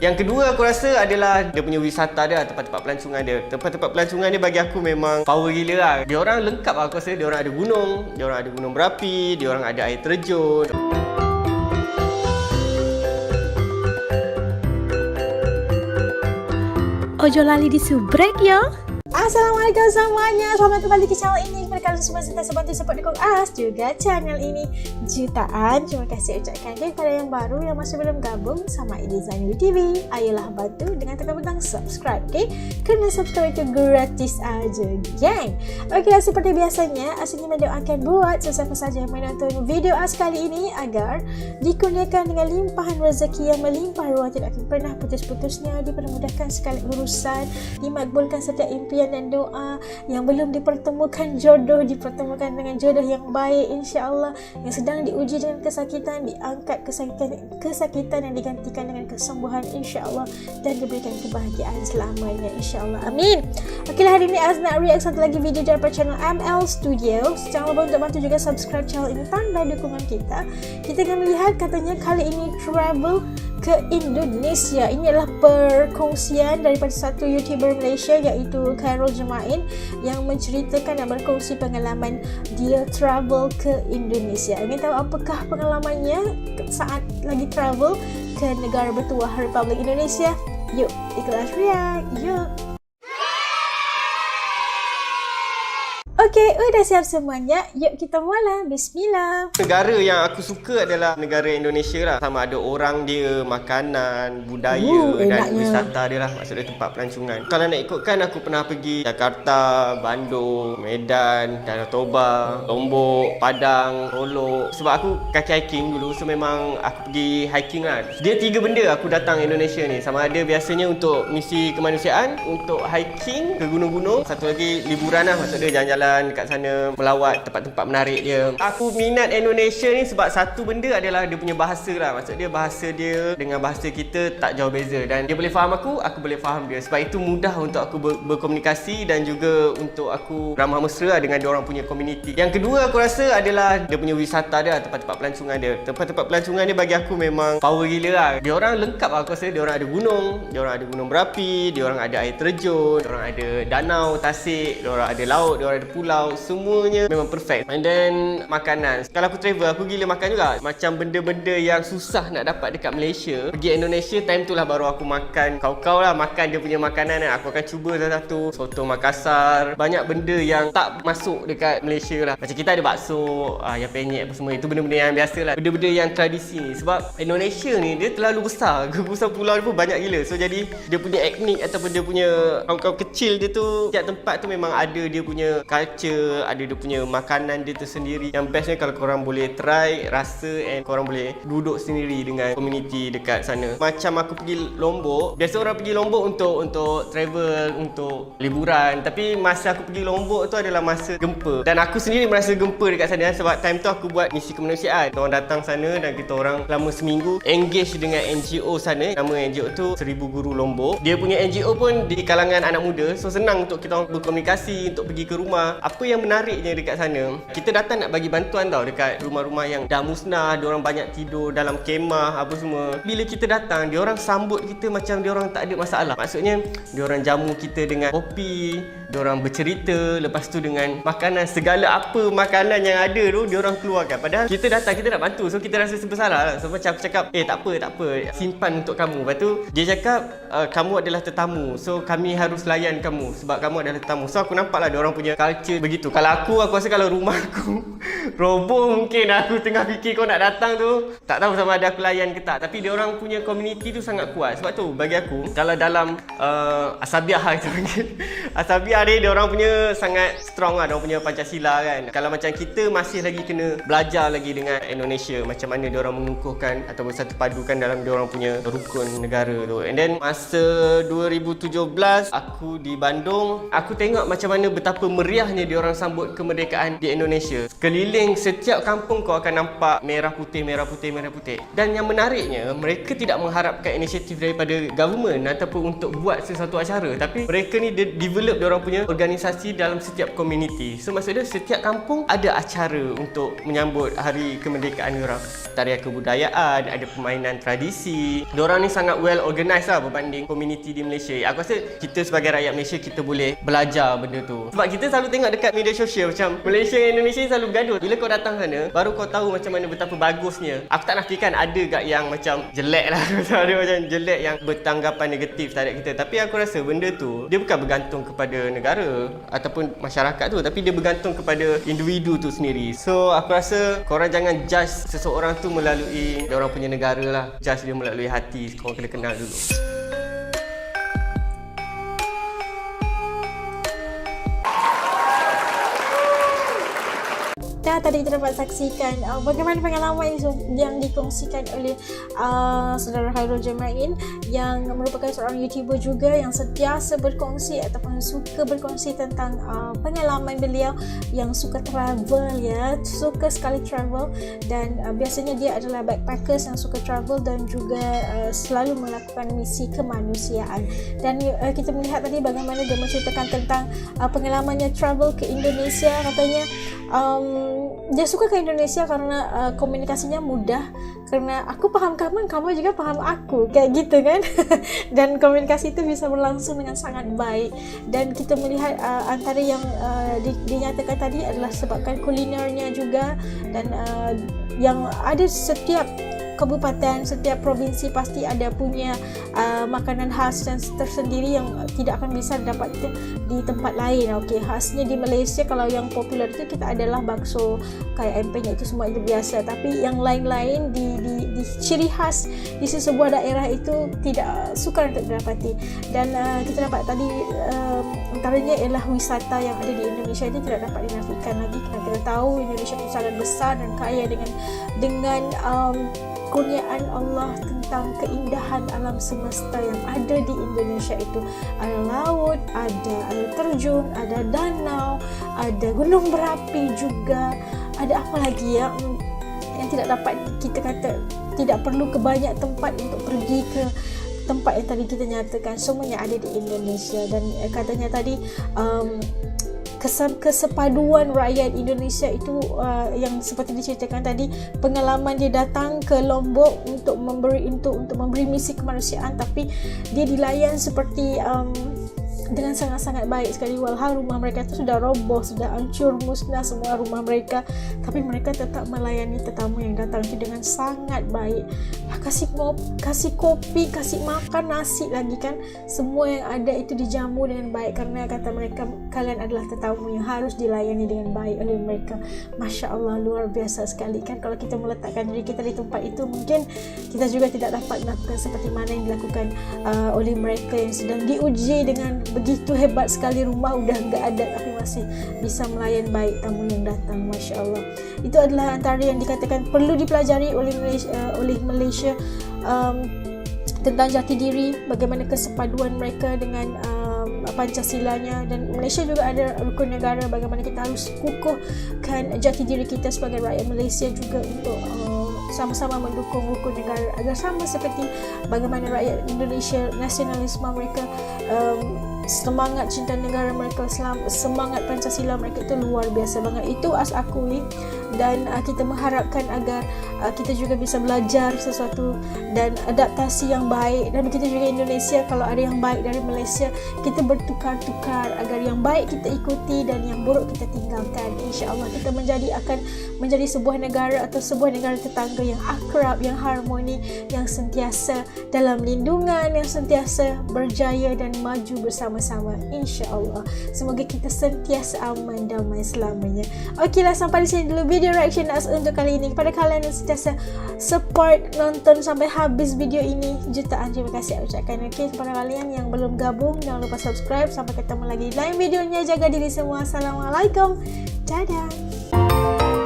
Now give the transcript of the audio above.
Yang kedua aku rasa adalah dia punya wisata dia, tempat-tempat pelancongan dia. Tempat-tempat pelancongan dia bagi aku memang power gila lah. Dia orang lengkap lah, aku rasa. Dia orang ada gunung, dia orang ada gunung berapi, dia orang ada air terjun. Ojo lali disubrek ya. Assalamualaikum semuanya, selamat kembali ke channel ini. Kepada kalian semua serta bantu support dukung As juga channel ini jutaan. Terima kasih ucapkan kepada yang baru yang masih belum gabung sama Design TV. Ayolah bantu dengan tekan butang subscribe, okay? Kerana subscribe itu gratis aja, gang. Okey, seperti biasanya As ingin mendoakan buat sesiapa saja yang menonton video As kali ini agar dikurniakan dengan limpahan rezeki yang melimpah ruah, tidak akan pernah putus-putusnya, dipermudahkan segala urusan, dimakbulkan setiap impian dan doa, yang belum dipertemukan jodoh dipertemukan dengan jodoh yang baik insya-Allah, yang sedang diuji dengan kesakitan diangkat kesakitan yang digantikan dengan kesembuhan insya-Allah, dan diberikan kebahagiaan selamanya insya-Allah, amin. Okeylah, hari ini Az nak react satu lagi video daripada channel ML Studios. Jangan lupa untuk bantu juga subscribe channel ini, tanda dukungan kita. Kita akan melihat katanya kali ini travel ke Indonesia. Ini adalah perkongsian daripada satu YouTuber Malaysia iaitu Khairul Jemain yang menceritakan dan berkongsi pengalaman dia travel ke Indonesia. Ingin tahu apakah pengalamannya saat lagi travel ke negara bertuah Republik Indonesia? Yuk, ikutlah react. Yuk. Okey, udah siap semuanya. Yuk kita mula. Bismillah. Negara yang aku suka adalah negara Indonesia lah. Sama ada orang dia, makanan, budaya dan wisata dia lah. Maksudnya tempat pelancongan. Kalau nak ikutkan, aku pernah pergi Jakarta, Bandung, Medan, Danau Toba, Lombok, Padang, Solok. Sebab aku kaki hiking dulu, so memang aku pergi hiking lah. Dia 3 benda aku datang Indonesia ni. Sama ada biasanya untuk misi kemanusiaan, untuk hiking ke gunung-gunung. Satu lagi liburan lah, maksudnya jalan-jalan dekat sana, melawat tempat-tempat menarik dia. Aku minat Indonesia ni sebab satu benda adalah dia punya bahasa lah. Maksud dia bahasa dia dengan bahasa kita tak jauh beza, dan dia boleh faham aku boleh faham dia. Sebab itu mudah untuk aku berkomunikasi dan juga untuk aku ramah mesra dengan dia orang punya community. Yang kedua aku rasa adalah dia punya wisata dia, tempat-tempat pelancongan dia. Tempat-tempat pelancongan dia bagi aku memang power gila lah. Dia orang lengkap lah, aku rasa. Dia orang ada gunung, dia orang ada gunung berapi, dia orang ada air terjun, dia orang ada danau, tasik, dia orang ada laut, dia orang ada pulau, semuanya memang perfect. And then makanan, kalau aku travel aku gila makan juga. Macam benda-benda yang susah nak dapat dekat Malaysia, pergi Indonesia time tu lah baru aku makan kau-kau lah, makan dia punya makanan lah. Aku akan cuba satu-satu. Soto Makassar, banyak benda yang tak masuk dekat Malaysia lah. Macam kita ada bakso, yang penyet apa semua, itu benda-benda yang biasa lah, benda-benda yang tradisi ni. Sebab Indonesia ni dia terlalu besar, kegugusan pulau dia pun banyak gila. So jadi dia punya etnik ataupun dia punya kaum-kaum kecil dia tu, tiap tempat tu memang ada dia punya culture, ada dia punya makanan dia tersendiri. Yang bestnya kalau korang boleh try, rasa, and korang boleh duduk sendiri dengan community dekat sana. Macam aku pergi Lombok, biasa orang pergi Lombok untuk travel, untuk liburan, tapi masa aku pergi Lombok tu adalah masa gempa, dan aku sendiri merasa gempa dekat sana sebab time tu aku buat misi kemanusiaan. Kita orang datang sana dan kita orang selama seminggu engage dengan NGO sana. Nama NGO tu 1000 Guru Lombok. Dia punya NGO pun di kalangan anak muda, so senang untuk kita orang berkomunikasi, untuk pergi ke rumah. Apa yang menariknya dekat sana, kita datang nak bagi bantuan tau dekat rumah-rumah yang dah musnah, diorang banyak tidur dalam kemah apa semua. Bila kita datang, diorang sambut kita macam diorang tak ada masalah. Maksudnya diorang jamu kita dengan kopi, diorang bercerita, lepas tu dengan makanan, segala apa makanan yang ada tu diorang keluarkan. Padahal kita datang, kita nak bantu, so kita rasa bersalah lah. So macam aku cakap, tak apa, simpan untuk kamu. Lepas tu dia cakap, kamu adalah tetamu, so kami harus layan kamu sebab kamu adalah tetamu. So aku nampak lah diorang punya culture begitu. Kalau aku rasa kalau rumah aku roboh, mungkin aku tengah fikir kau nak datang tu, tak tahu sama ada aku layan ke tak. Tapi dia orang punya community tu sangat kuat. Sebab tu bagi aku, kalau dalam Asabiah kita panggil Asabiah dia orang punya sangat strong lah, dia orang punya Pancasila kan. Kalau macam kita masih lagi kena belajar lagi dengan Indonesia, macam mana dia orang mengukuhkan atau bersatu padukan dalam dia orang punya rukun negara tu. And then masa 2017 aku di Bandung, aku tengok macam mana betapa meriahnya indahnya diorang sambut kemerdekaan di Indonesia. Sekeliling setiap kampung kau akan nampak merah putih, merah putih, merah putih. Dan yang menariknya, mereka tidak mengharapkan inisiatif daripada government ataupun untuk buat sesuatu acara, tapi mereka ni develop diorang punya organisasi dalam setiap community. So maksudnya setiap kampung ada acara untuk menyambut hari kemerdekaan diorang. Tarian kebudayaan, ada permainan tradisi. Diorang ni sangat well organised lah berbanding community di Malaysia. Aku rasa kita sebagai rakyat Malaysia, kita boleh belajar benda tu. Sebab kita selalu tengok dekat media sosial macam Malaysia dan Indonesia ni selalu bergaduh. Bila kau datang sana, baru kau tahu macam mana betapa bagusnya. Aku tak nafikan ada kat yang macam jelek lah. Ada macam jelek yang bertanggapan negatif terhadap kita. Tapi aku rasa benda tu, dia bukan bergantung kepada negara ataupun masyarakat tu, tapi dia bergantung kepada individu tu sendiri. So aku rasa korang jangan judge seseorang tu melalui dia orang punya negara lah. Judge dia melalui hati. Korang kena kenal dulu. Tadi kita dapat saksikan bagaimana pengalaman yang dikongsikan oleh saudara Khairul Jama'in yang merupakan seorang YouTuber juga yang sentiasa berkongsi ataupun suka berkongsi tentang pengalaman beliau yang suka travel, ya, suka sekali travel, dan biasanya dia adalah backpackers yang suka travel dan juga selalu melakukan misi kemanusiaan. Dan kita melihat tadi bagaimana dia menceritakan tentang pengalamannya travel ke Indonesia. Katanya dia suka ke Indonesia karena komunikasinya mudah, karena aku faham kamu, kamu juga faham aku, kayak gitu kan. Dan komunikasi itu bisa berlangsung dengan sangat baik. Dan kita melihat antara yang dinyatakan tadi adalah sebabkan kulinernya juga, dan yang ada setiap kabupaten, setiap provinsi pasti ada punya makanan khas dan tersendiri yang tidak akan bisa dapat di tempat lain. Okey, khasnya di Malaysia kalau yang popular itu kita adalah bakso, kayak empeng, itu semua itu biasa. Tapi yang lain-lain di ciri khas di sebuah daerah itu tidak sukar untuk didapati. Dan kita dapat tadi antaranya ialah wisata yang ada di Indonesia ini tidak dapat dinafikan lagi. Kita tahu Indonesia itu sangat besar dan kaya dengan kurniaan Allah tentang keindahan alam semesta yang ada di Indonesia itu. Ada laut, ada air terjun, ada danau, ada gunung berapi juga. Ada apa lagi yang tidak dapat kita kata, tidak perlu ke banyak tempat untuk pergi ke tempat yang tadi kita nyatakan. Semuanya ada di Indonesia. Dan katanya tadi kesepaduan rakyat Indonesia itu yang seperti diceritakan tadi, pengalaman dia datang ke Lombok untuk memberi misi kemanusiaan, tapi dia dilayan seperti dengan sangat-sangat baik sekali. Walhal rumah mereka itu sudah roboh, sudah hancur musnah semua rumah mereka, tapi mereka tetap melayani tetamu yang datang itu dengan sangat baik. Kasih kopi, kasih makan, nasi lagi kan, semua yang ada itu dijamu dengan baik, karena kata mereka kalian adalah tetamu yang harus dilayani dengan baik oleh mereka. Masya Allah, luar biasa sekali kan. Kalau kita meletakkan diri kita di tempat itu, mungkin kita juga tidak dapat melakukan seperti mana yang dilakukan oleh mereka yang sedang diuji dengan begitu hebat sekali. Rumah udah enggak ada tapi masih bisa melayan baik tamu yang datang. Masya Allah. Itu adalah antara yang dikatakan perlu dipelajari oleh Malaysia tentang jati diri, bagaimana kesepaduan mereka dengan Pancasilanya. Dan Malaysia juga ada rukun negara, bagaimana kita harus kukuhkan jati diri kita sebagai rakyat Malaysia juga untuk sama-sama mendukung rukun negara agar sama seperti bagaimana rakyat Indonesia, nasionalisme mereka, semangat cinta negara mereka, semangat Pancasila mereka itu luar biasa banget. Itu akui, dan kita mengharapkan agar kita juga bisa belajar sesuatu dan adaptasi yang baik. Dan begitu juga Indonesia, kalau ada yang baik dari Malaysia, kita bertukar-tukar agar yang baik kita ikuti dan yang buruk kita tinggalkan. InsyaAllah kita akan menjadi sebuah negara atau sebuah negara tetangga yang akrab, yang harmoni, yang sentiasa dalam lindungan, yang sentiasa berjaya dan maju bersama-sama, insya-Allah. Semoga kita sentiasa aman, damai selamanya. Okeylah, sampai di sini dulu video reaction Nas untuk kali ini. Kepada kalian yang sentiasa support, nonton sampai habis video ini, jutaan terima kasih saya ucapkan. Okey, kepada kalian yang belum gabung, jangan lupa subscribe. Sampai ketemu lagi di lain videonya. Jaga diri semua. Assalamualaikum. Dadah.